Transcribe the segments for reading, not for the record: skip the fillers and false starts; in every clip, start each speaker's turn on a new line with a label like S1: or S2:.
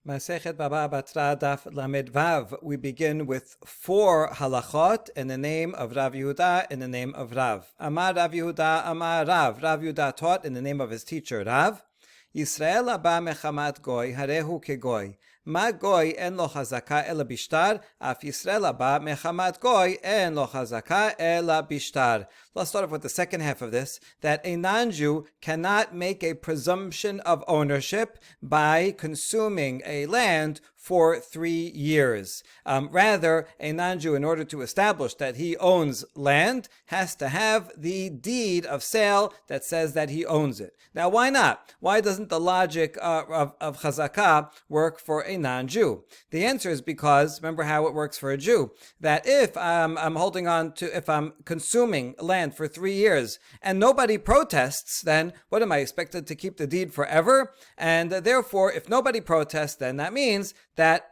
S1: Masechet Baba Batra Daf Lamed Vav. We begin with 4 halachot in the name of Rav Yehuda, in the name of Rav. Amar Rav Yehuda, Amar Rav. Rav Yehuda taught in the name of his teacher Rav. Yisrael haba mechamat goy, harehu kegoy. Ma goy en lo hazakah ela bishtar, af Yisrael haba mechamat goy en lo hazakah ela bishtar. Let's start off with the second half of this, that a non-Jew cannot make a presumption of ownership by consuming a land for 3 years. Rather, a non-Jew, in order to establish that he owns land, has to have the deed of sale that says that he owns it. Now, why not? Why doesn't the logic of Hazakah work for a non-Jew? The answer is because, remember how it works for a Jew, that if if I'm consuming land for 3 years and nobody protests, then what am I expected to keep the deed forever? And therefore, if nobody protests, then that means that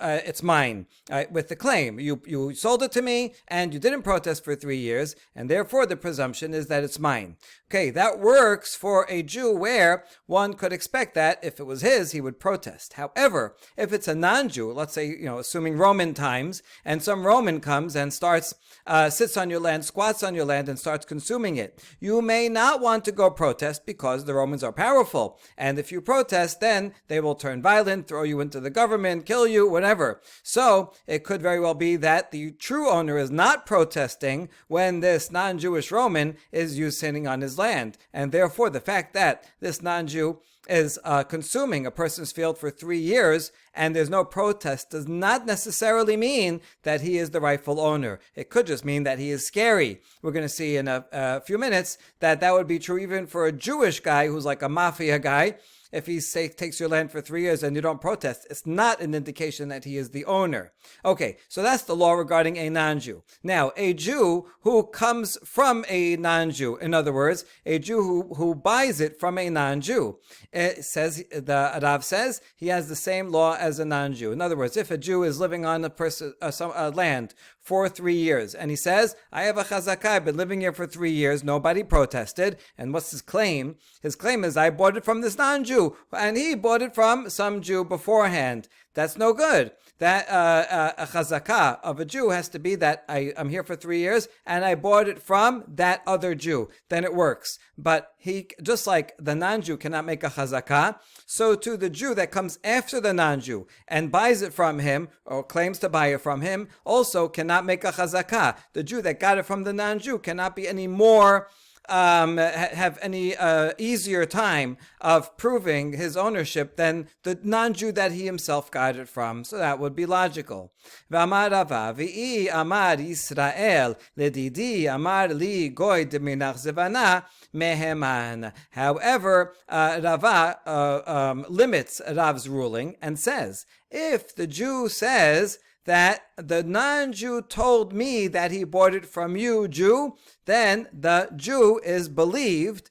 S1: it's mine with the claim. You sold it to me and you didn't protest for 3 years, and therefore the presumption is that it's mine. Okay, that works for a Jew where one could expect that if it was his, he would protest. However, if it's a non-Jew, let's say, assuming Roman times, and some Roman comes and sits on your land, squats on your land, and starts consuming it, you may not want to go protest because the Romans are powerful. And if you protest, then they will turn violent, throw you into the government, kill you, whatever. So it could very well be that the true owner is not protesting when this non-Jewish Roman is sitting on his land. And therefore, the fact that this non-Jew is consuming a person's field for 3 years and there's no protest does not necessarily mean that he is the rightful owner. It could just mean that he is scary. We're going to see in a few minutes that would be true even for a Jewish guy who's like a mafia guy. If he takes your land for 3 years and you don't protest, it's not an indication that he is the owner. Okay, so that's the law regarding a non-Jew. Now, a Jew who comes from a non-Jew, in other words, a Jew who buys it from a non-Jew, the Rav says he has the same law as a non-Jew. In other words, if a Jew is living on a land for 3 years, and he says, I have a Hazakah, I've been living here for 3 years, nobody protested, and what's his claim? His claim is, I bought it from this non-Jew, and he bought it from some Jew beforehand. That's no good. That a Hazakah of a Jew has to be that I'm here for 3 years and I bought it from that other Jew. Then it works. But he, just like the non-Jew cannot make a Hazakah, so too the Jew that comes after the non-Jew and buys it from him or claims to buy it from him also cannot make a Hazakah. The Jew that got it from the non-Jew cannot be any more have any easier time of proving his ownership than the non-Jew that he himself got it from. So that would be logical. V'amar Rava, v'i amar Yisrael, ledidi amar li goy deminach zevana meheman. However, Rava limits Rav's ruling and says, if the Jew says that the non-Jew told me that he bought it from you, Jew, then the Jew is believed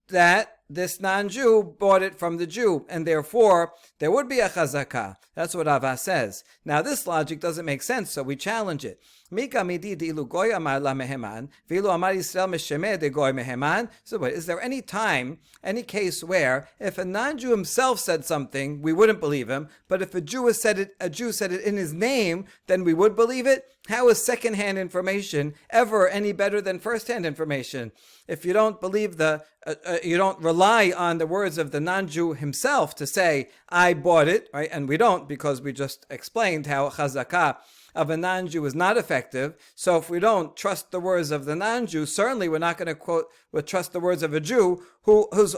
S1: that this non-Jew bought it from the Jew, and therefore there would be a Hazakah. That's what Rava says. Now this logic doesn't make sense, so we challenge it. So is there any time, any case where if a non-Jew himself said something, we wouldn't believe him, but if a Jew said it in his name, then we would believe it? How is second-hand information ever any better than first-hand information? If you don't believe you don't rely on the words of the non-Jew himself to say, I bought it, right? And we don't, because we just explained how Hazakah of a non-Jew is not effective. So if we don't trust the words of the non-Jew, certainly we're not going to trust the words of a Jew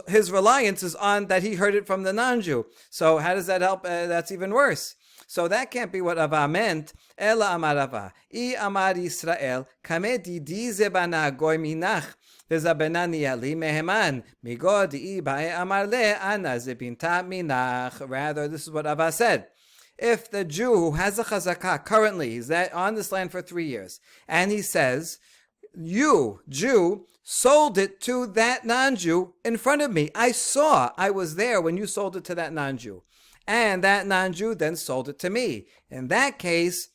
S1: his reliance is on that he heard it from the non-Jew. So how does that help? That's even worse. So that can't be what Rava meant. Ela amar Rava, I amar Yisrael, kame didi zebana goy minach, v'zabenani ali meheman, migod I bae amar le ana zebinta minach. Rather, this is what Rava said. If the Jew who has a Hazakah currently, he's on this land for 3 years, and he says, you, Jew, sold it to that non-Jew in front of me. I was there when you sold it to that non-Jew. And that non-Jew then sold it to me. In that case,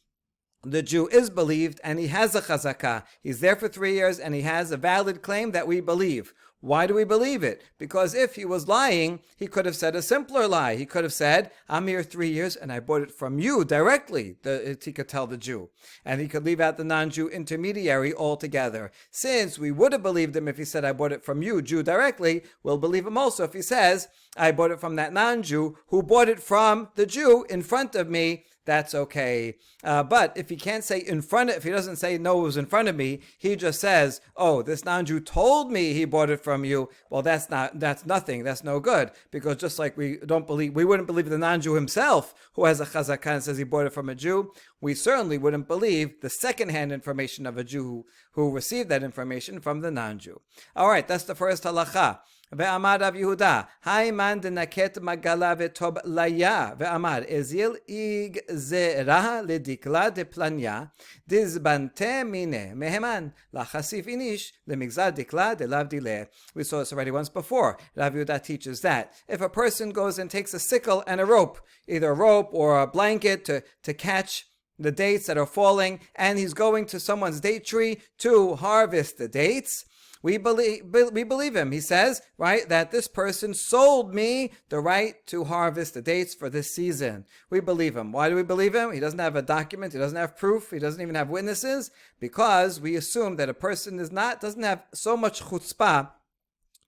S1: the Jew is believed and he has a Hazakah. He's there for 3 years and he has a valid claim that we believe. Why do we believe it? Because if he was lying, he could have said a simpler lie. He could have said, I'm here 3 years and I bought it from you directly. He could tell the Jew. And he could leave out the non-Jew intermediary altogether. Since we would have believed him if he said, I bought it from you, Jew, directly, we'll believe him also if he says, I bought it from that non-Jew who bought it from the Jew in front of me. That's okay. But if he can't say if he doesn't say no, it was in front of me, he just says, oh, this non-Jew told me he bought it from you. Well, that's nothing. That's no good. Because just like we wouldn't believe the non-Jew himself who has a Hazakah and says he bought it from a Jew, we certainly wouldn't believe the second-hand information of a Jew who received that information from the non-Jew. All right, that's the first halakha. ואמר רב יהודה, היימן דנקט מגלה וטוב ליה, ואמר, אזיל יגזרה לדקלה דפלניה, דזבנתה מיני, מהמן, לחשיף איניש, למגזר דקלה דלאו דילה. We saw this already once before. Rav Yehuda teaches that if a person goes and takes a sickle and a rope, either a rope or a blanket to catch the dates that are falling, and he's going to someone's date tree to harvest the dates, we believe him. He says, right, that this person sold me the right to harvest the dates for this season. We believe him. Why do we believe him? He doesn't have a document. He doesn't have proof. He doesn't even have witnesses, because we assume that a person doesn't have so much chutzpah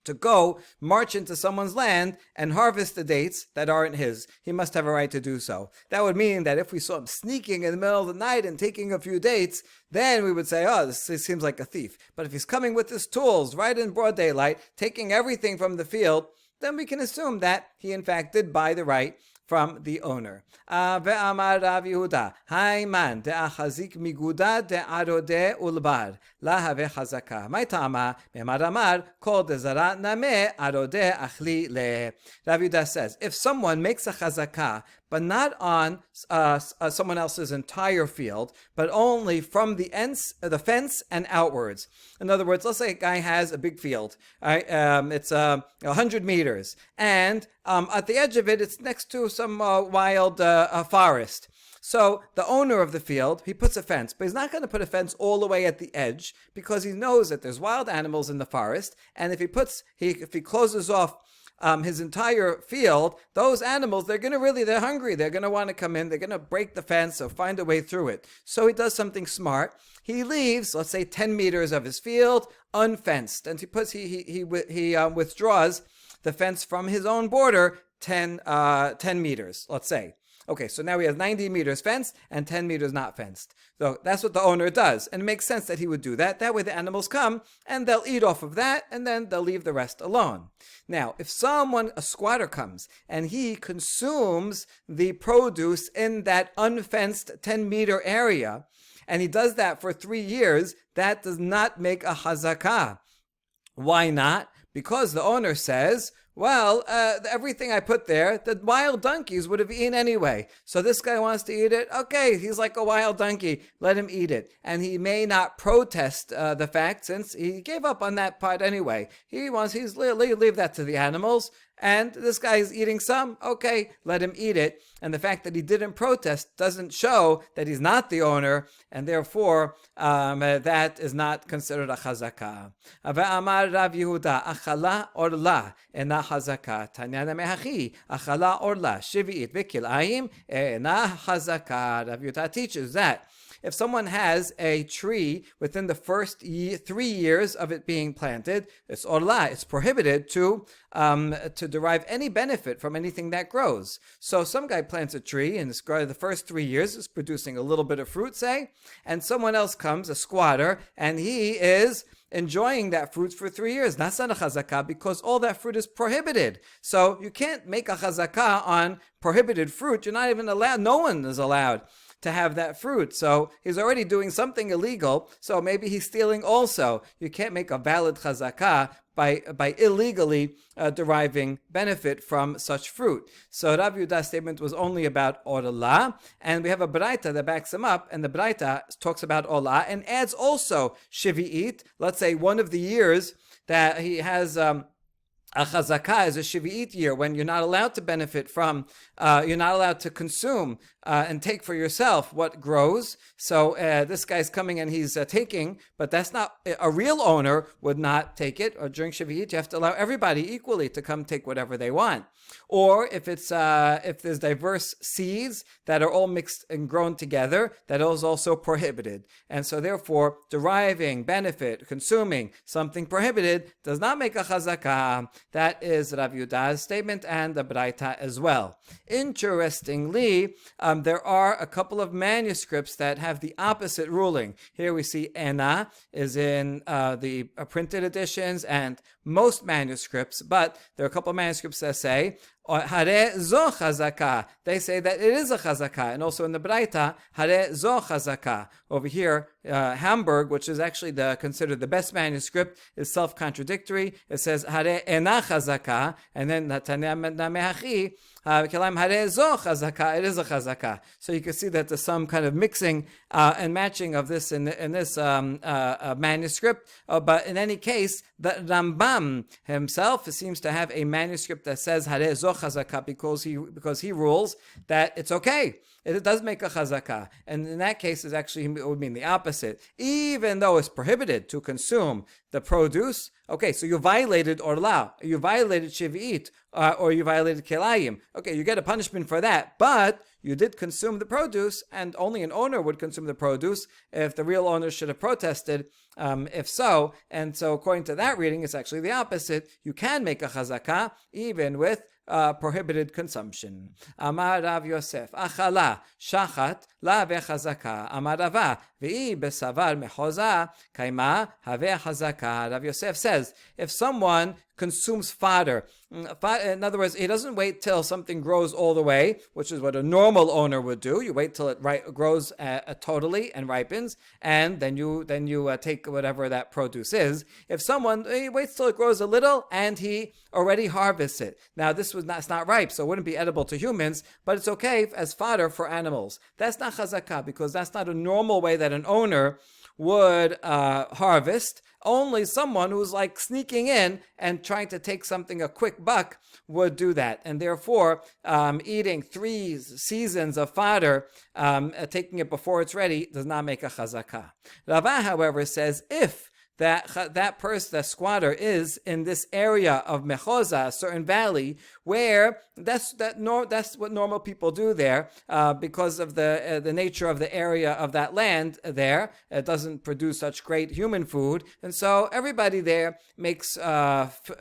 S1: to go march into someone's land and harvest the dates that aren't his. He must have a right to do so. That would mean that if we saw him sneaking in the middle of the night and taking a few dates, then we would say, oh, this seems like a thief. But if he's coming with his tools right in broad daylight, taking everything from the field, then we can assume that he in fact did buy the right from the owner. Ve'amar Rav Yehuda, Hayman de'achazik miguda de'arode ulbar, lahave hazakah. My tama, me'amar amar, kol dezara name arode achli le. Rav Yehuda says, if someone makes a hazakah, but not on someone else's entire field, but only from the fence and outwards. In other words, let's say a guy has a big field. Right? It's 100 meters. And at the edge of it, it's next to some wild forest. So the owner of the field, he puts a fence, but he's not going to put a fence all the way at the edge, because he knows that there's wild animals in the forest. And if he closes off his entire field, those animals, they're hungry. They're going to want to come in. They're going to break the fence or find a way through it. So he does something smart. He leaves, let's say, 10 meters of his field unfenced. And he withdraws the fence from his own border 10 meters, let's say. Okay, so now he has 90 meters fenced and 10 meters not fenced. So that's what the owner does. And it makes sense that he would do that. That way the animals come and they'll eat off of that, and then they'll leave the rest alone. Now, if a squatter comes and he consumes the produce in that unfenced 10-meter area, and he does that for 3 years, that does not make a hazakah. Why not? Because the owner says, well, everything I put there, the wild donkeys would have eaten anyway. So this guy wants to eat it. Okay, he's like a wild donkey. Let him eat it. And he may not protest the fact, since he gave up on that part anyway. Leave that to the animals. And this guy is eating some. Okay, let him eat it. And the fact that he didn't protest doesn't show that he's not the owner, and therefore that is not considered a chazakah. Ve'amar Rav Yehuda, achala orla ena chazakah. Tanyana mehachi, achala orla shivi'it v'kilayim ena chazakah. Rav Yehuda teaches that if someone has a tree within the first 3 years of it being planted, it's orla, it's prohibited to derive any benefit from anything that grows. So some guy plants a tree, and the first 3 years is producing a little bit of fruit, say, and someone else comes, a squatter, and he is enjoying that fruit for 3 years. That's not a chazakah, because all that fruit is prohibited. So you can't make a chazakah on prohibited fruit. You're not even allowed, no one is allowed to have that fruit. So he's already doing something illegal, so maybe he's stealing also. You can't make a valid chazakah by illegally deriving benefit from such fruit. So Rav Yehuda's statement was only about orla, and we have a braita that backs him up, and the braita talks about orla and adds also shivi'it. Let's say one of the years that he has a chazakah is a shivi'it year, when you're not allowed to benefit from, you're not allowed to consume and take for yourself what grows. So this guy's coming and he's taking, but that's not, a real owner would not take it. Or during Shavuot, you have to allow everybody equally to come take whatever they want. Or if it's if there's diverse seeds that are all mixed and grown together, that is also prohibited. And so therefore, deriving benefit, consuming something prohibited does not make a chazakah. That is Rav Yehuda's statement and the Braita as well. Interestingly, there are a couple of manuscripts that have the opposite ruling. Here we see ena is in the printed editions and most manuscripts, but there are a couple of manuscripts that say Hare zo chazakah. They say that it is a chazakah, and also in the Braita, Hare zo chazakah. Over here, Hamburg, which is actually considered the best manuscript, is self-contradictory. It says Hare ena chazakah, and then Natanya Mehachi. Hare zo chazakah. It is a chazakah. So you can see that there's some kind of mixing and matching of this in this manuscript. But in any case, the Rambam himself seems to have a manuscript that says Hare zo chazakah because he rules that it's okay. It does make a chazakah. And in that case, it would mean the opposite. Even though it's prohibited to consume the produce, okay, so you violated orla, you violated shiv'it, or you violated kelayim. Okay, you get a punishment for that, but you did consume the produce, and only an owner would consume the produce if the real owner should have protested, if so. And so according to that reading, it's actually the opposite. You can make a chazakah even with prohibited consumption. Amar Rav Yosef, achala shachat la vechazaka. Amar Rava, ve'i besavar mechoza kaima have hazaka. Rav Yosef says, if someone consumes fodder, in other words, he doesn't wait till something grows all the way, which is what a normal owner would do. You wait till it grows totally and ripens, and then you take whatever that produce is. If someone he waits till it grows a little and he already harvests it. Now it's not ripe, so it wouldn't be edible to humans, but it's okay as fodder for animals. That's not chazakah because that's not a normal way that an owner would harvest. Only someone who's like sneaking in and trying to take a quick buck would do that. And therefore, eating 3 seasons of fodder, taking it before it's ready, does not make a chazakah. Rava, however, says if that person, the squatter, is in this area of Mechoza, a certain valley, where that's what normal people do there, because of the nature of the area of that land there. It doesn't produce such great human food, and so everybody there makes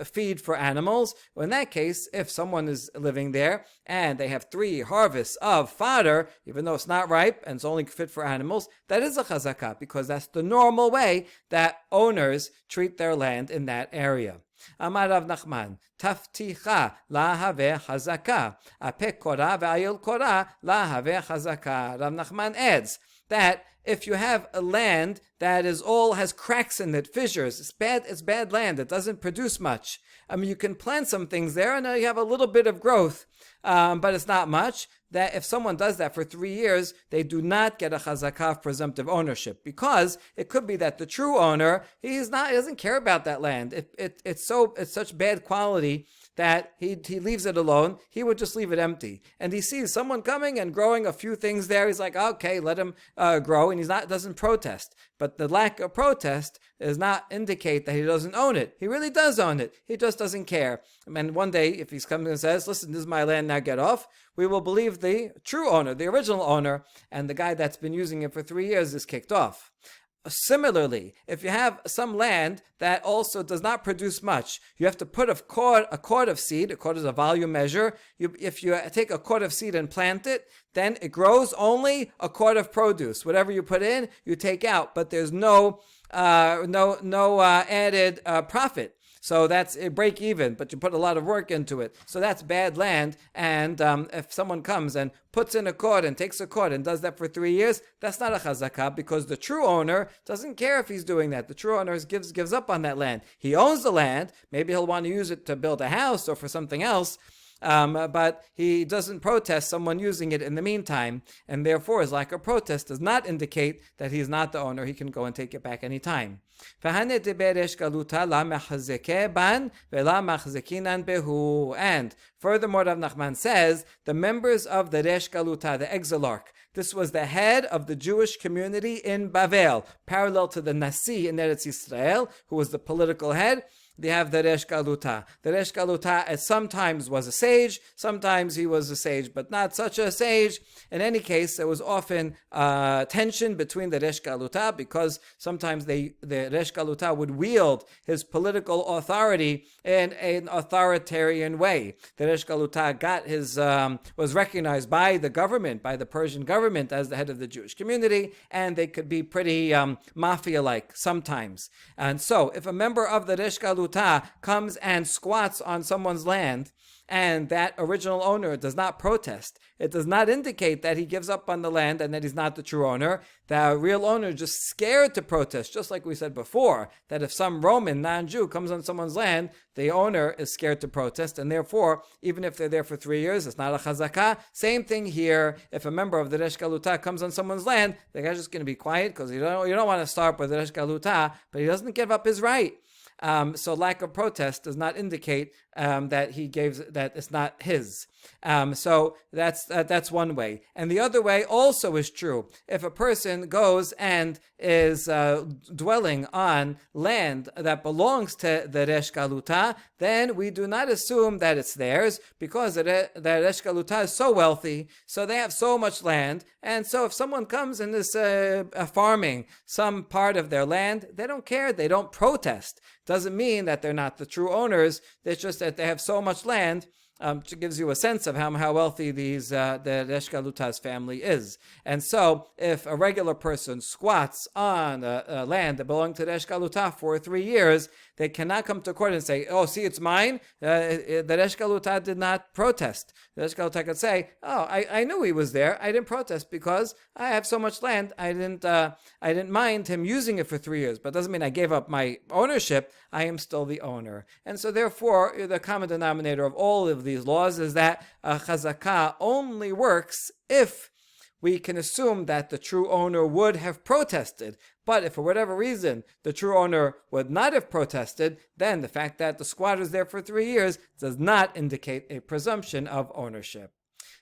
S1: feed for animals. Well, in that case, if someone is living there and they have 3 harvests of fodder, even though it's not ripe and it's only fit for animals, that is a chazakah, because that's the normal way that owners treat their land in that area. Amar Rav Nachman, tafticha la have hazakah, apek korah ve'ayil korah la have hazakah. Rav Nachman adds that if you have a land that has cracks in it, fissures, it's bad land, it doesn't produce much. I mean, you can plant some things there and you have a little bit of growth, but it's not much. That if someone does that for 3 years, they do not get a chazakah of presumptive ownership, because it could be that the true owner, he doesn't care about that land. It's such bad quality that he leaves it alone. He would just leave it empty. And he sees someone coming and growing a few things there. He's like, okay, let him grow, and doesn't protest. But the lack of protest does not indicate that he doesn't own it. He really does own it. He just doesn't care. And one day, if he's coming and says, listen, this is my land, now get off, we will believe the true owner, the original owner, and the guy that's been using it for 3 years is kicked off. Similarly, if you have some land that also does not produce much, you have to put a quart of seed. A quart is a volume measure. If you take a quart of seed and plant it, then it grows only a quart of produce. Whatever you put in, you take out, but there's no added profit. So that's a break even, but you put a lot of work into it. So that's bad land. And if someone comes and puts in a quart and takes a quart and does that for 3 years, that's not a chazakah, because the true owner doesn't care if he's doing that. The true owner gives up on that land. He owns the land. Maybe he'll want to use it to build a house or for something else. but he doesn't protest someone using it in the meantime, and therefore his lack of protest does not indicate that he's not the owner. He can go and take it back anytime. And furthermore, Rav Nachman says the members of the Resh Galuta, the Exilarch, this was the head of the Jewish community in Bavel, parallel to the Nasi in Eretz Yisrael, who was the political head. They have the Resh Galuta. The Resh Galuta at sometimes was a sage, sometimes he was a sage, but not such a sage. In any case, there was often tension between the Resh Galuta, because sometimes the Resh Galuta would wield his political authority in an authoritarian way. The Resh Galuta was recognized by the government, by the Persian government, as the head of the Jewish community, and they could be pretty mafia-like sometimes. And so, if a member of the Resh Galuta comes and squats on someone's land, and that original owner does not protest, it does not indicate that he gives up on the land and that he's not the true owner. The real owner is just scared to protest, just like we said before, that if some Roman non-Jew comes on someone's land, the owner is scared to protest, and therefore, even if they're there for 3 years, it's not a Hazakah. Same thing here. If a member of the Resh Galuta comes on someone's land, the guy's just going to be quiet, because you don't want to start with the Resh Galuta, but he doesn't give up his right. So lack of protest does not indicate that it's not his. So that's one way. And the other way also is true. If a person goes and is dwelling on land that belongs to the Resh Galuta, then we do not assume that it's theirs, because the Resh Galuta is so wealthy, so they have so much land, and so if someone comes and is farming some part of their land, they don't care, they don't protest. Doesn't mean that they're not the true owners. It's just that they have so much land. It gives you a sense of how wealthy the Resh Galuta's family is. And so, if a regular person squats on land that belonged to Resh Galuta for 3 years, they cannot come to court and say, "Oh, see, it's mine." The Resh Galuta did not protest. The Resh Galuta could say, "Oh, I knew he was there. I didn't protest because I have so much land. I didn't mind him using it for 3 years, but it doesn't mean I gave up my ownership. I am still the owner." And so, therefore, the common denominator of all of these laws is that Hazakah only works if we can assume that the true owner would have protested. But if for whatever reason the true owner would not have protested, then the fact that the squatter is there for 3 years does not indicate a presumption of ownership.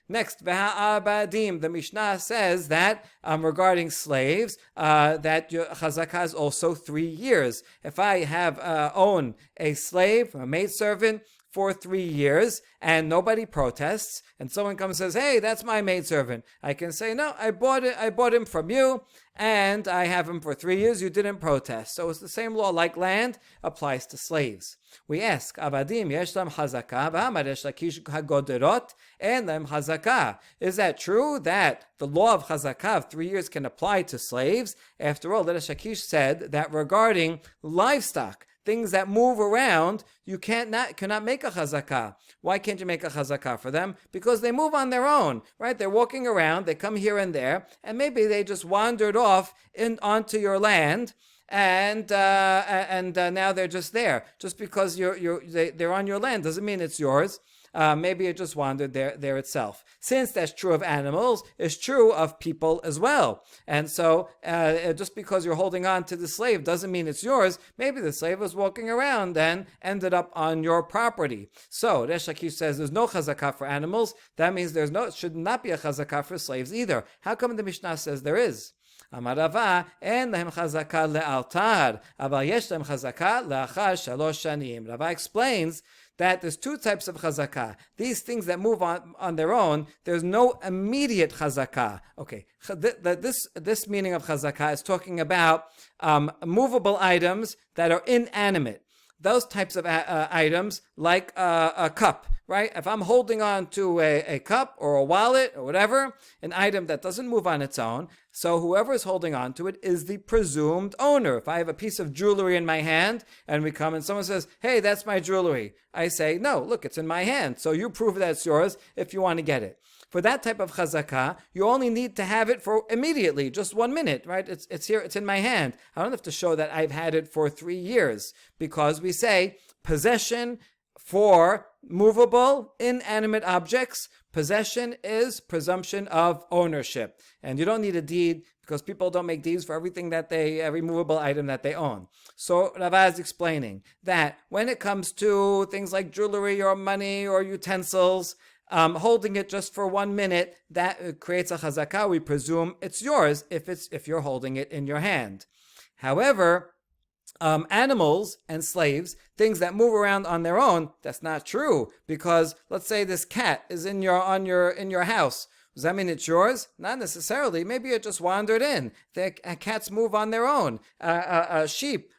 S1: Next, V'ha'abadim, the Mishnah says that regarding slaves, that Hazakah is also 3 years. If I have own a slave, a maidservant, for 3 years, and nobody protests, and someone comes and says, "Hey, that's my maidservant," I can say, "No, I bought him from you, and I have him for 3 years, you didn't protest." So it's the same law, like land, applies to slaves. We ask, Abadim yesh lam hazakah, v'hamar yesh lakish hagoderot, and lam hazakah. Is that true that the law of hazakah of 3 years can apply to slaves? After all, Resh Lakish said that regarding livestock, things that move around, you cannot make a Hazakah. Why can't you make a Hazakah for them? Because they move on their own, right? They're walking around, they come here and there, and maybe they just wandered off onto your land, and now they're just there. Just because they're on your land doesn't mean it's yours. Maybe it just wandered there itself. Since that's true of animals, it's true of people as well. And so, just because you're holding on to the slave doesn't mean it's yours. Maybe the slave was walking around and ended up on your property. So, Resh Lakish says there's no chazakah for animals. That means it should not be a chazakah for slaves either. How come the Mishnah says there is? Amar Rava, en lehem chazakah le'altar, aval yesh lehem chazakah le'achar 3 shanim. Rava explains that there's 2 types of chazakah. These things that move on their own, there's no immediate chazakah. Okay, this meaning of chazakah is talking about movable items that are inanimate. Those types of items, like a cup, right? If I'm holding on to a cup or a wallet or whatever, an item that doesn't move on its own, so whoever is holding on to it is the presumed owner. If I have a piece of jewelry in my hand and we come and someone says, "Hey, that's my jewelry," I say, "No, look, it's in my hand. So you prove that it's yours if you want to get it." For that type of chazakah, you only need to have it for immediately, just 1 minute, right? It's here, it's in my hand. I don't have to show that I've had it for 3 years, because we say possession For movable, inanimate objects, possession is presumption of ownership. And you don't need a deed because people don't make deeds for every movable item that they own. So Rava is explaining that when it comes to things like jewelry or money or utensils, holding it just for 1 minute, that creates a Hazakah. We presume it's yours if you're holding it in your hand. However, animals and slaves, things that move around on their own, that's not true, because let's say this cat is in your house. Does that mean it's yours? Not necessarily. Maybe it just wandered in. Cats move on their own. Sheep,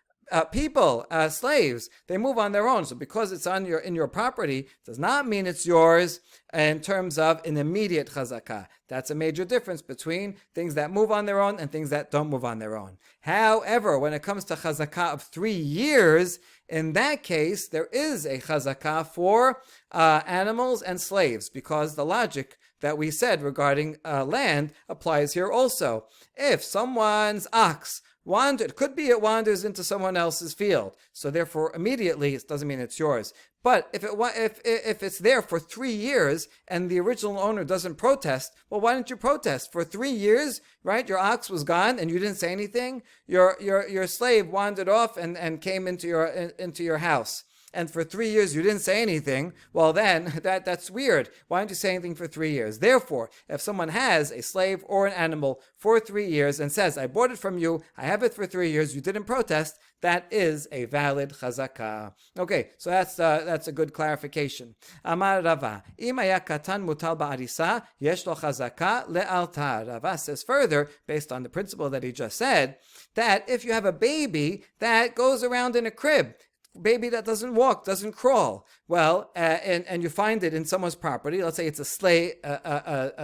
S1: people, slaves, they move on their own. So because it's in your property, does not mean it's yours in terms of an immediate chazakah. That's a major difference between things that move on their own and things that don't move on their own. However, when it comes to chazakah of 3 years, in that case, there is a chazakah for animals and slaves, because the logic that we said regarding land applies here also. If someone's ox wandered, could be it wanders into someone else's field, so therefore immediately it doesn't mean it's yours. But if it's there for 3 years and the original owner doesn't protest, well, why didn't you protest? For 3 years, right? Your ox was gone and you didn't say anything. Your slave wandered off and came into your house. And for 3 years you didn't say anything, well then, that's weird. Why don't you say anything for 3 years? Therefore, if someone has a slave or an animal for 3 years and says, I bought it from you, I have it for 3 years, you didn't protest, that is a valid chazakah. Okay, so that's a good clarification. Amar Rava, im haya katan mutal ba'arisa, yesh lo chazakah le'altar. Rava says further, based on the principle that he just said, that if you have a baby that goes around in a crib, baby that doesn't walk, doesn't crawl, well, and you find it in someone's property, let's say it's a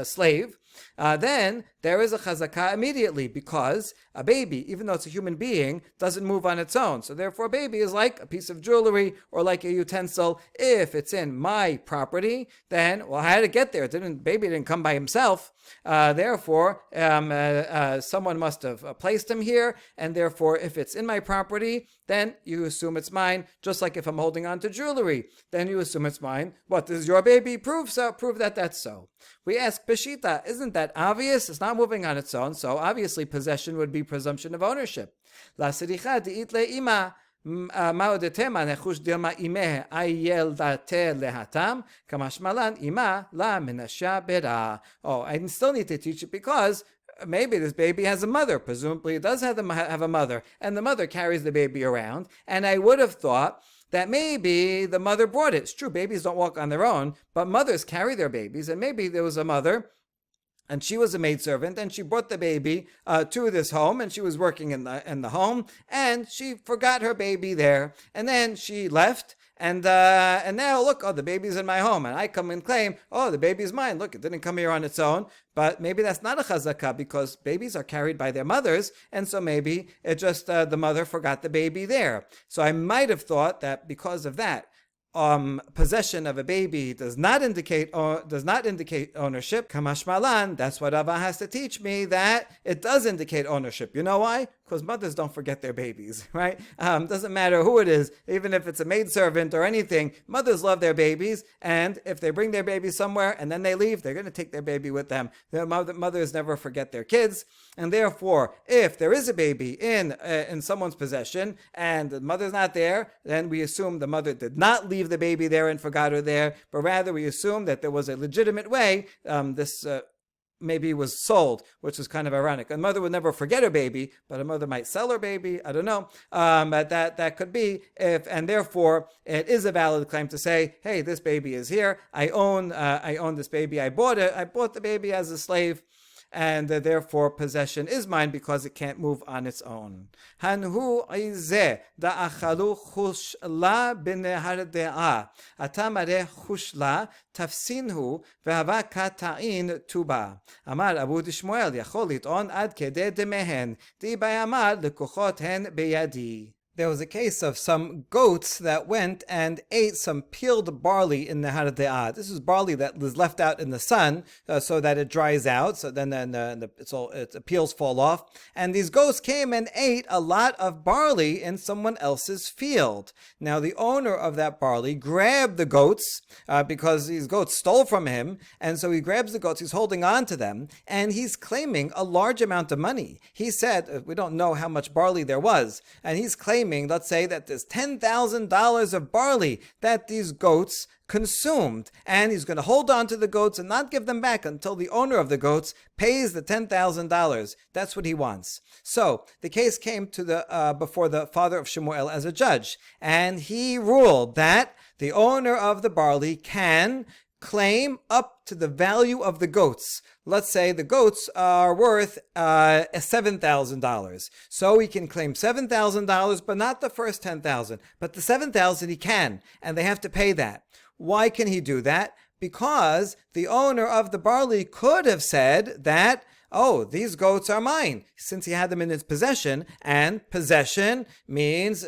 S1: slave, then there is a chazakah immediately, because a baby, even though it's a human being, doesn't move on its own. So therefore, a baby is like a piece of jewelry or like a utensil. If it's in my property, then, well, how did it get there? Baby didn't come by himself. Therefore, someone must have placed him here, and therefore, if it's in my property, then you assume it's mine. Just like if I'm holding on to jewelry, then you assume it's mine. What, is your baby? Prove that that's so. We ask, Beshita, isn't that obvious? It's not moving on its own, so obviously possession would be presumption of ownership. La siricha di'it le'ima. Oh, I still need to teach it because maybe this baby has a mother. Presumably it does have a mother, and the mother carries the baby around, and I would have thought that maybe the mother brought it. It's true, babies don't walk on their own, but mothers carry their babies, and maybe there was a mother and she was a maidservant, and she brought the baby to this home, and she was working in the home, and she forgot her baby there, and then she left, and now look, the baby's in my home, and I come and claim, the baby's mine. Look, it didn't come here on its own. But maybe that's not a chazakah, because babies are carried by their mothers, and so maybe it just the mother forgot the baby there. So I might have thought that because of that, possession of a baby does not indicate ownership. Kamashmalan, that's what Rava has to teach me, that it does indicate ownership. You know why? Because mothers don't forget their babies, right? Doesn't matter who it is, even if it's a maidservant or anything, mothers love their babies, and if they bring their baby somewhere and then they leave, they're going to take their baby with them. Their mothers never forget their kids, and therefore, if there is a baby in someone's possession and the mother's not there, then we assume the mother did not leave the baby there and forgot her there, but rather we assume that there was a legitimate way this maybe was sold, which is kind of ironic. A mother would never forget her baby, but a mother might sell her baby. I don't know. But that could be, and therefore it is a valid claim to say, hey, this baby is here. I own this baby. I bought it. I bought the baby as a slave. And therefore possession is mine because it can't move on its own. Hanhu izeh da'achalu chushla b'nehar de'ah. Atamare chushla tafsinhu v'hava kata'in tuba. Amar Abu Dishmoel yachol lit'on ad kedeh demehen. Di bayamar lekuchot hen beyadi. There was a case of some goats that went and ate some peeled barley in Nehar De'ah. This is barley that was left out in the sun so that it dries out. So then the peels fall off. And these goats came and ate a lot of barley in someone else's field. Now the owner of that barley grabbed the goats because these goats stole from him. And so he grabs the goats, he's holding on to them, and he's claiming a large amount of money. He said, we don't know how much barley there was, and he's claiming, let's say that there's $10,000 of barley that these goats consumed, and he's going to hold on to the goats and not give them back until the owner of the goats pays the $10,000. That's what he wants. So the case came to before the father of Shemuel as a judge, and he ruled that the owner of the barley can claim up to the value of the goats. Let's say the goats are worth $7,000. So he can claim $7,000, but not the first $10,000. But the $7,000 he can, and they have to pay that. Why can he do that? Because the owner of the barley could have said that, oh, these goats are mine, since he had them in his possession, and possession means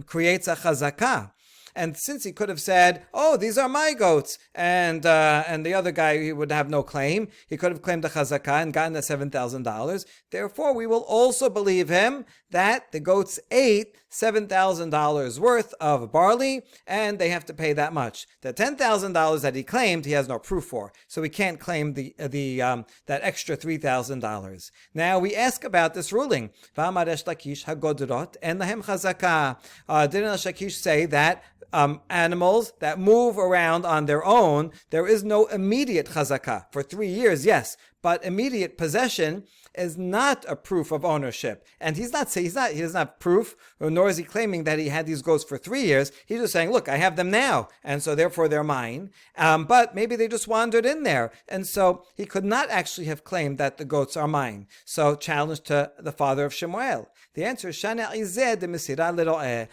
S1: creates a Hazakah. And since he could have said, oh, these are my goats, and the other guy, he would have no claim. He could have claimed the Hazakah and gotten the $7,000. Therefore, we will also believe him that the goats ate $7,000 worth of barley, and they have to pay that much. The $10,000 that he claimed, he has no proof for, so he can't claim that extra $3,000. Now we ask about this ruling. V'amar Resh Lakish hagodrot en lahem chazakah. Didn't Resh Lakish say that animals that move around on their own, there is no immediate chazakah? For 3 years, yes, but immediate possession is not a proof of ownership. And he doesn't have proof, nor is he claiming that he had these goats for 3 years. He's just saying, look, I have them now, and so therefore they're mine. But maybe they just wandered in there, and so he could not actually have claimed that the goats are mine. So challenge to the father of Shemuel. The answer is Shana Izeh de Misira Liro'eh.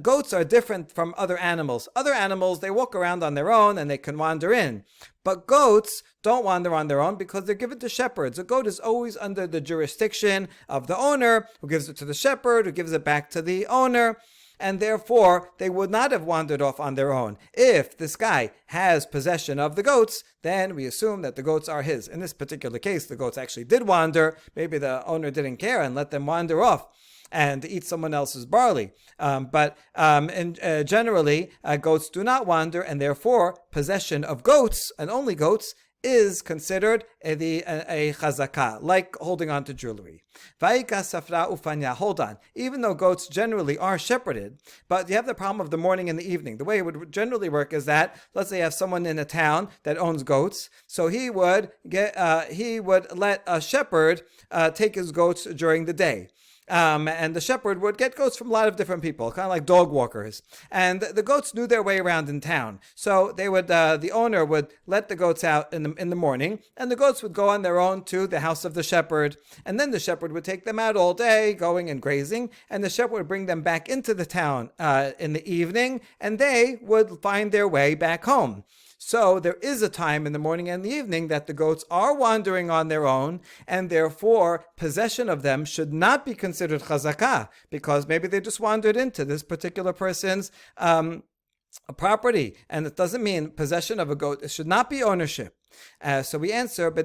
S1: Goats are different from other animals. Other animals, they walk around on their own and they can wander in. But goats don't wander on their own because they're given to shepherds. A goat is always under the jurisdiction of the owner, who gives it to the shepherd, who gives it back to the owner. And therefore, they would not have wandered off on their own. If this guy has possession of the goats, then we assume that the goats are his. In this particular case, the goats actually did wander. Maybe the owner didn't care and let them wander off and eat someone else's barley. But generally, goats do not wander, and therefore, possession of goats, and only goats, is considered a chazakah, like holding on to jewelry. Vaika safra ufanya, hold on. Even though goats generally are shepherded, but you have the problem of the morning and the evening. The way it would generally work is that, let's say you have someone in a town that owns goats, so he would let a shepherd take his goats during the day. And the shepherd would get goats from a lot of different people, kind of like dog walkers. And the goats knew their way around in town. So they would, the owner would let the goats out in the morning, and the goats would go on their own to the house of the shepherd. And then the shepherd would take them out all day, going and grazing, and the shepherd would bring them back into the town in the evening, and they would find their way back home. So there is a time in the morning and the evening that the goats are wandering on their own, and therefore possession of them should not be considered chazakah, because maybe they just wandered into this particular person's property, and it doesn't mean possession of a goat. It should not be ownership. So we answer, we're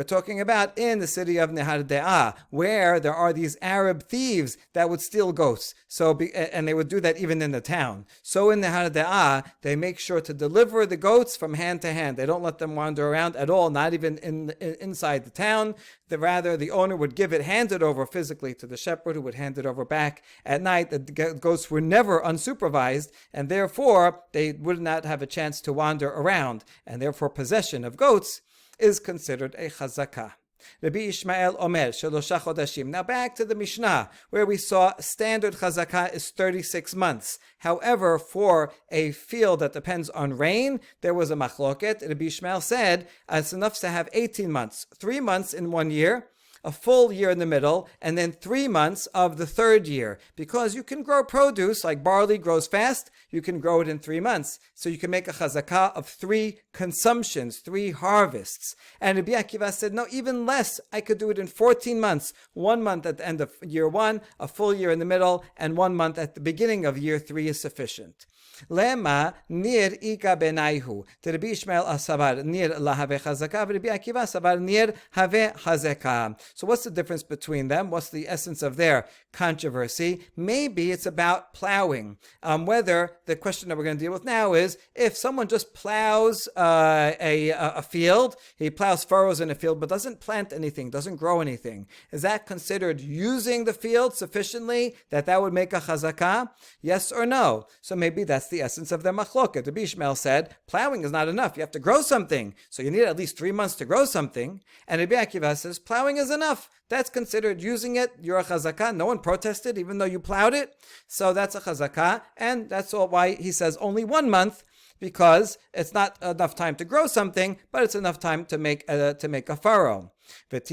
S1: talking about in the city of Nehar De'ah, where there are these Arab thieves that would steal goats. And they would do that even in the town. So in Nehar De'ah, they make sure to deliver the goats from hand to hand. They don't let them wander around at all, not even inside the town. Rather, the owner would hand it over physically to the shepherd, who would hand it over back at night. The goats were never unsupervised, and therefore they would not have a chance to wander around, and therefore possession of goats is considered a chazakah. Rabbi Ishmael Omer, Shelosha Chodashim. Now back to the Mishnah, where we saw standard chazakah is 36 months. However, for a field that depends on rain, there was a machloket. Rabbi Ishmael said it's enough to have 18 months, 3 months in 1 year, a full year in the middle, and then 3 months of the third year. Because you can grow produce, like barley grows fast, you can grow it in 3 months. So you can make a Hazakah of 3 consumptions, 3 harvests. And Rabbi Akiva said, no, even less. I could do it in 14 months. 1 month at the end of year 1, a full year in the middle, and 1 month at the beginning of year 3 is sufficient. Lema nir ika benaihu. Rabbi Ishmael asavar nir lahave chazakah. Rabbi Akiva asavar nir have hazakah. So what's the difference between them? What's the essence of their controversy? Maybe it's about plowing. Whether the question that we're going to deal with now is if someone just plows a field, he plows furrows in a field but doesn't plant anything, doesn't grow anything. Is that considered using the field sufficiently that would make a chazakah? Yes or no? So maybe that's the essence of their machloket. Rabbi Ishmael said, plowing is not enough. You have to grow something. So you need at least 3 months to grow something. And Rabbi Akiva says, plowing is enough. That's considered using it. You're a chazakah. No one protested, even though you plowed it. So that's a chazakah. And that's all why he says only 1 month, because it's not enough time to grow something, but it's enough time to make a furrow. So that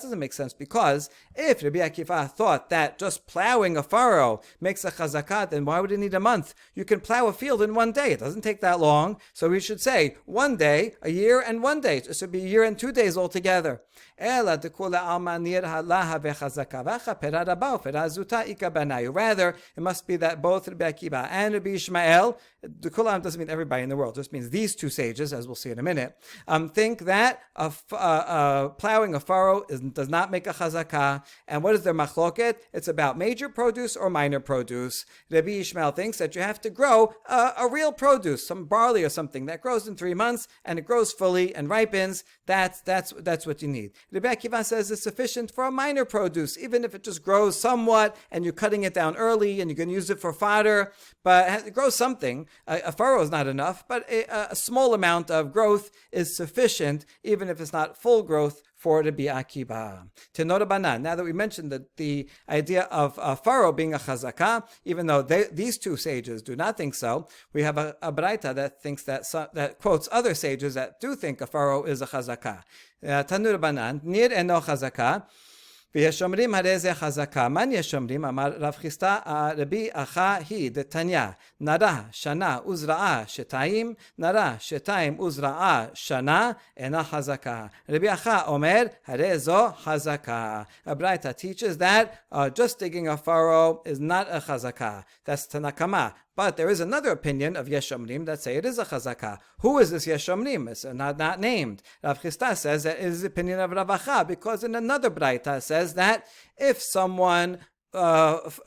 S1: doesn't make sense, because if Rabbi Akiva thought that just plowing a furrow makes a chazakah, then why would it need a month? You can plow a field in 1 day. It doesn't take that long. So we should say 1 day, a year, and 1 day. It should be a year and 2 days altogether. Rather, it must be that both Rabbi Akiva and Rabbi Ishmael, the Kulam doesn't mean everybody in the world, just means these 2 sages, as we'll see in a minute, think that plowing a furrow does not make a chazakah. And what is their machloket? It's about major produce or minor produce. Rabbi Ishmael thinks that you have to grow a real produce, some barley or something that grows in 3 months and it grows fully and ripens. That's what you need. Rabbi Akiva says it's sufficient for a minor produce, even if it just grows somewhat and you're cutting it down early and you can use it for fodder, but it grows something. A furrow is not enough, but a small amount of growth is sufficient, even if it's not full growth for Rabbi Akiva. Tenora Banan. Now that we mentioned the idea of a furrow being a chazakah, even though these 2 sages do not think so, we have a braita that thinks that quotes other sages that do think a furrow is a chazakah. Tanur Banan, nir eno chazakah. ויש אומרים הרי זה חזקה. מה יש אומרים? אמר רב חיסדא רבי אחא היא דתניא נרה שנה וזרעה שתיים נרה שתיים וזרעה שנה אינה חזקה. רבי אחא אומר הרי זו חזקה. A Braita teaches that just digging a furrow is not a chazakah. That's Tanakama. But there is another opinion of Yesh Omrim that say it is a chazakah. Who is this Yesh Omrim? It's not named. Rav Chisda says that it is the opinion of Rav Acha, because in another Braita says that if someone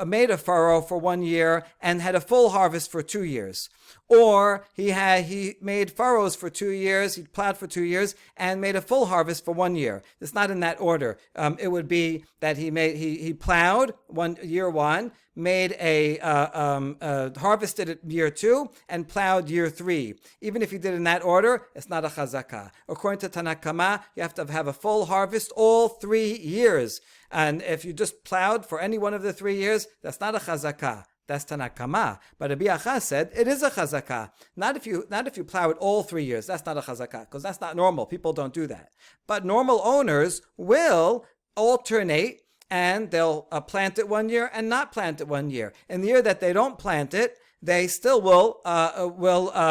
S1: made a furrow for 1 year and had a full harvest for 2 years, or he made furrows for 2 years, he plowed for 2 years and made a full harvest for 1 year. It's not in that order. It would be that he plowed year 1, made harvested it year 2, and plowed year 3. Even if he did in that order, it's not a chazakah. According to Tanakama, you have to have a full harvest all 3 years. And if you just plowed for any one of the 3 years, that's not a chazakah. That's Tanakama. But Rabbi Acha said it is a chazakah. Not if you plow it all 3 years. That's not a chazakah, because that's not normal. People don't do that. But normal owners will alternate, and they'll plant it 1 year and not plant it 1 year. In the year that they don't plant it, they still will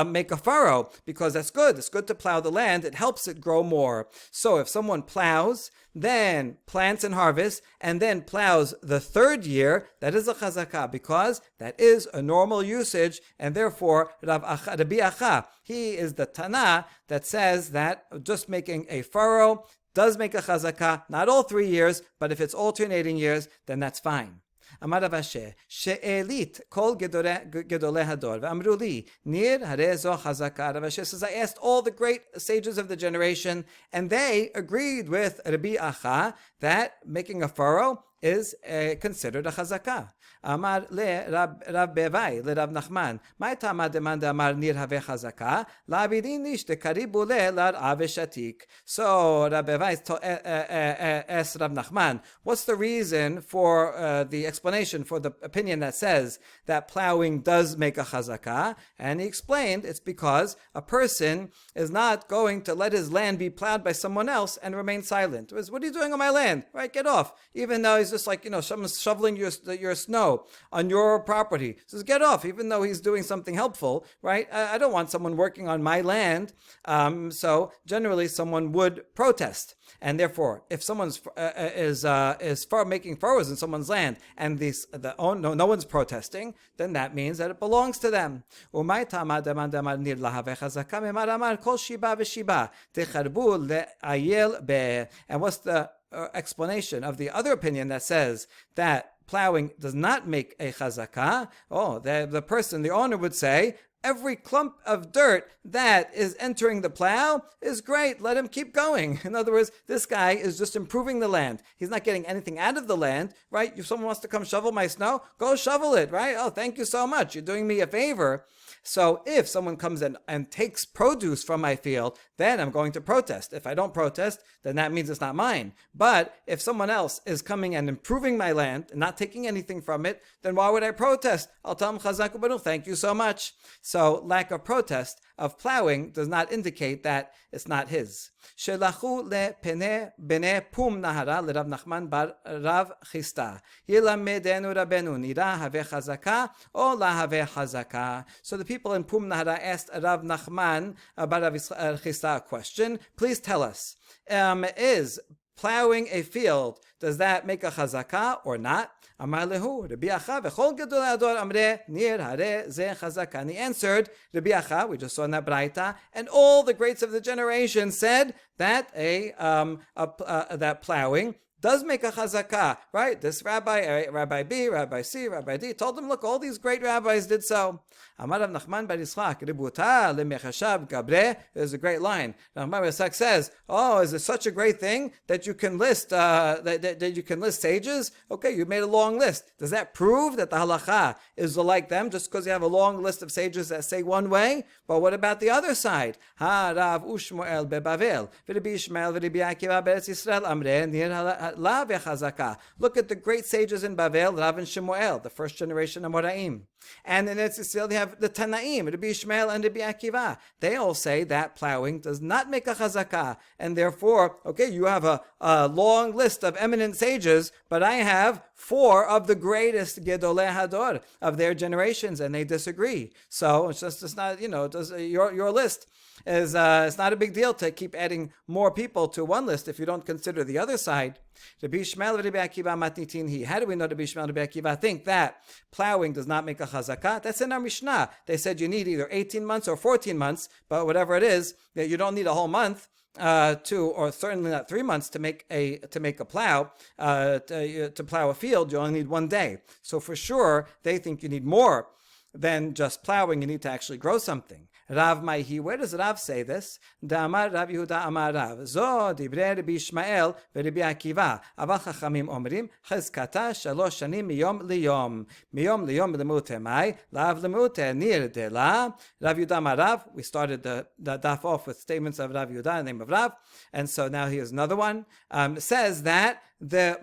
S1: make a furrow, because that's good. It's good to plow the land. It helps it grow more. So if someone plows, then plants and harvests, and then plows the 3rd year, that is a chazakah, because that is a normal usage, and therefore Rabbi Acha, he is the Tana that says that just making a furrow does make a chazakah, not all 3 years, but if it's alternating years, then that's fine. אמר רב אשי, שאלית כל גדולי הדור, ואמרו לי, ניר הרי זו חזקה. Rav Ashi says, I asked all the great sages of the generation, and they agreed with Rabbi Acha that making a furrow is considered a Hazakah. Amar le Rab Bevai le Rab Nachman. My tama demanda amar nir have Hazakah. La abidinish de karibu le lar aveshatik. So Rab Bevai asked Rab Nachman, what's the reason for the explanation for the opinion that says that plowing does make a Hazakah? And he explained it's because a person is not going to let his land be plowed by someone else and remain silent. What are you doing on my land? Right, get off. Even though he's just like, someone's shoveling your snow on your property. He says, get off, even though he's doing something helpful, right? I don't want someone working on my land. So generally someone would protest. And therefore, if someone's is making furrows in someone's land and no one's protesting, then that means that it belongs to them. And what's the explanation of the other opinion that says that plowing does not make a Hazakah? The owner would say, every clump of dirt that is entering the plow is great. Let him keep going. In other words, this guy is just improving the land. He's not getting anything out of the land, right? If someone wants to come shovel my snow, go shovel it, right? Oh, thank you so much. You're doing me a favor. So if someone comes in and takes produce from my field, then I'm going to protest. If I don't protest, then that means it's not mine. But if someone else is coming and improving my land and not taking anything from it, then why would I protest? I'll tell him, Chazak u'banu, thank you so much. So lack of protest of plowing does not indicate that it's not his. Shelachu le pene bene pum nahara le Rav Nachman bar Rav Chista. Yilamedenu rabenu nira have chazaka or la have hazaka. So the people in Pum Nahara asked Rav Nachman bar Rav Chista a question. Please tell us, is plowing a field, does that make a chazaka or not? Amar lehu, Rabbi Acha v'chol gedolei hador amre nir hare ze chazaka. And he answered, Rabbi Acha, we just saw in that braita, and all the greats of the generation said that that plowing does make a chazakah, right? This rabbi, Rabbi B, Rabbi C, Rabbi D, told them, look, all these great rabbis did so. Amar Rav Nachman bar Yitzchak, ributa lemechashav gabre. There's a great line. Nachman bar Yitzchak says, oh, is it such a great thing that you can list that you can list sages? Okay, you made a long list. Does that prove that the halacha is like them just because you have a long list of sages that say one way? But what about the other side? Ha Rav Ushmuel beBavel, v'Rabbi Ishmael v'Rabbi Akiva be'Eretz Yisrael amre nir la v'chazaka. Look at the great sages in Bavel, Rav and Shemuel, the first generation Amoraim. And in Eretz Yisrael, they have the Tanaim, Rabbi Ishmael and Rabbi Akiva. They all say that plowing does not make a chazakah. And therefore, okay, you have a long list of eminent sages, but I have 4 of the greatest Gedolei Hador of their generations, and they disagree. So it's not, your list is it's not a big deal to keep adding more people to one list if you don't consider the other side. Rabbi Ishmael and Rabbi Akiva matnitin hi. How do we know Rabbi Ishmael and Rabbi Akiva think that plowing does not make a chazakah? That's in our Mishnah. They said you need either 18 months or 14 months, but whatever it is, that you don't need a whole month or certainly not 3 months to make a plow, to plow a field. You only need 1 day. So for sure, they think you need more than just plowing. You need to actually grow something. Rav Maihi, where does Rav say this? Da'amar Rav Yehuda Amar Rav. Zo divrei Rabbi Ishmael ve'Rabbi Akiva. Aval chachamim omrim chazkata 3 shanim miyom liyom. Miyom liyom lemute mai. Lav lemute nir de la. Rav Yehuda Amar Rav. We started the daf off with statements of Rav Yehuda in the name of Rav. And so now here's another one. Says that the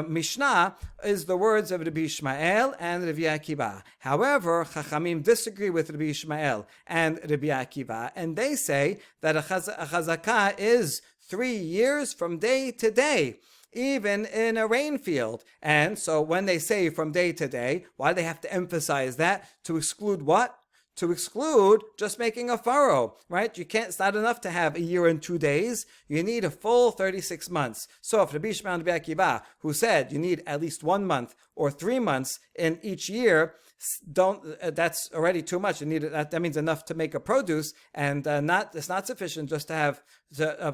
S1: Mishnah is the words of Rabbi Ishmael and Rabbi Akiva. However, Chachamim disagree with Rabbi Ishmael and Rabbi Akiva, and they say that a chazakah is 3 years from day to day, even in a rain field. And so when they say from day to day, why do they have to emphasize that? To exclude what? To exclude just making a furrow, right? It's not enough to have 1 year and 2 days. You need a full 36 months. So if Rabbi Ishmael and Rabbi Akiva, who said you need at least 1 month or 3 months in each year, that's already too much. You need that means enough to make a produce, and it's not sufficient just to have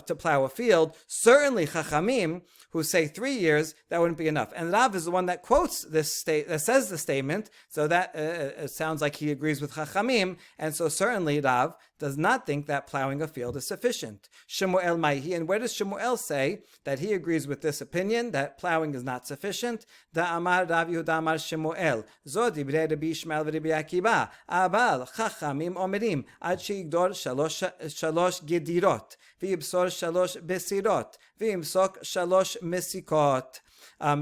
S1: to plow a field. Certainly, Chachamim who say 3 years, that wouldn't be enough. And Rav is the one that quotes this that says the statement, so that it sounds like he agrees with Chachamim, and so certainly Rav does not think that plowing a field is sufficient. Shemuel Maihi, and where does Shemuel say that he agrees with this opinion, that plowing is not sufficient? Da Amar Rav Yehuda Amar Shemuel, Zo divrei Rabbi Yishmael v'Rabbi Akiva, Abal Chachamim Omerim, Ad sheigdor shalosh gedirot, v'yibsor shalosh besirot, v'yimsok shalosh mesikot.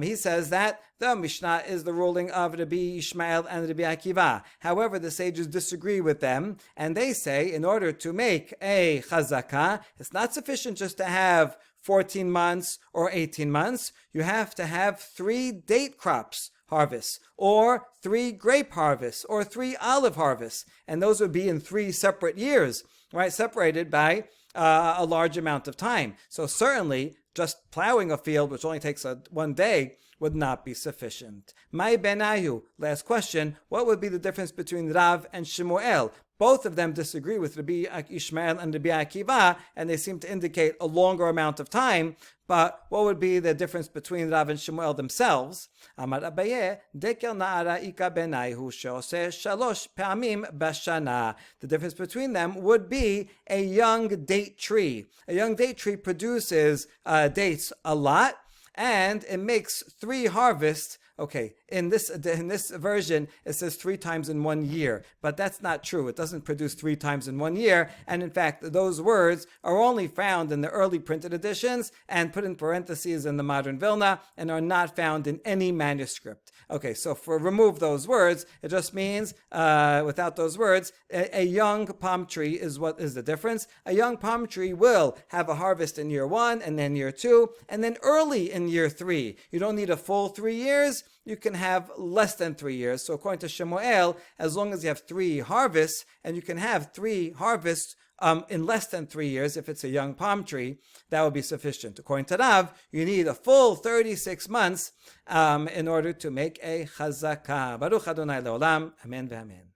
S1: He says that the Mishnah is the ruling of Rabbi Yishmael and Rabbi Akiva. However, the sages disagree with them, and they say in order to make a Hazakah, it's not sufficient just to have 14 months or 18 months. You have to have 3 date crops harvests, or 3 grape harvests, or 3 olive harvests, and those would be in 3 separate years, right? Separated by a large amount of time. So certainly, just plowing a field, which only takes 1 day, would not be sufficient. Mai benayu. Last question. What would be the difference between Rav and Shemuel? Both of them disagree with Rabbi Yishmael and Rabbi Akiva, and they seem to indicate a longer amount of time. But what would be the difference between Rav and Shemuel themselves? Amar Abaye, dekel na'ara ika benayhu she'oseh shalosh pa'amim bashana. The difference between them would be a young date tree. A young date tree produces dates a lot, and it makes 3 harvests. Okay, in this version, it says 3 times in 1 year, but that's not true. It doesn't produce 3 times in 1 year, and in fact, those words are only found in the early printed editions and put in parentheses in the modern Vilna, and are not found in any manuscript. Okay, so remove those words, it just means, without those words, a young palm tree is what is the difference. A young palm tree will have a harvest in year 1, and then year 2, and then early in year 3. You don't need a full 3 years. You can have less than 3 years. So according to Shemuel, as long as you have 3 harvests, and you can have 3 harvests in less than 3 years, if it's a young palm tree, that would be sufficient. According to Rav, you need a full 36 months in order to make a Hazakah. Baruch Adonai Leolam. Amen ve'amen.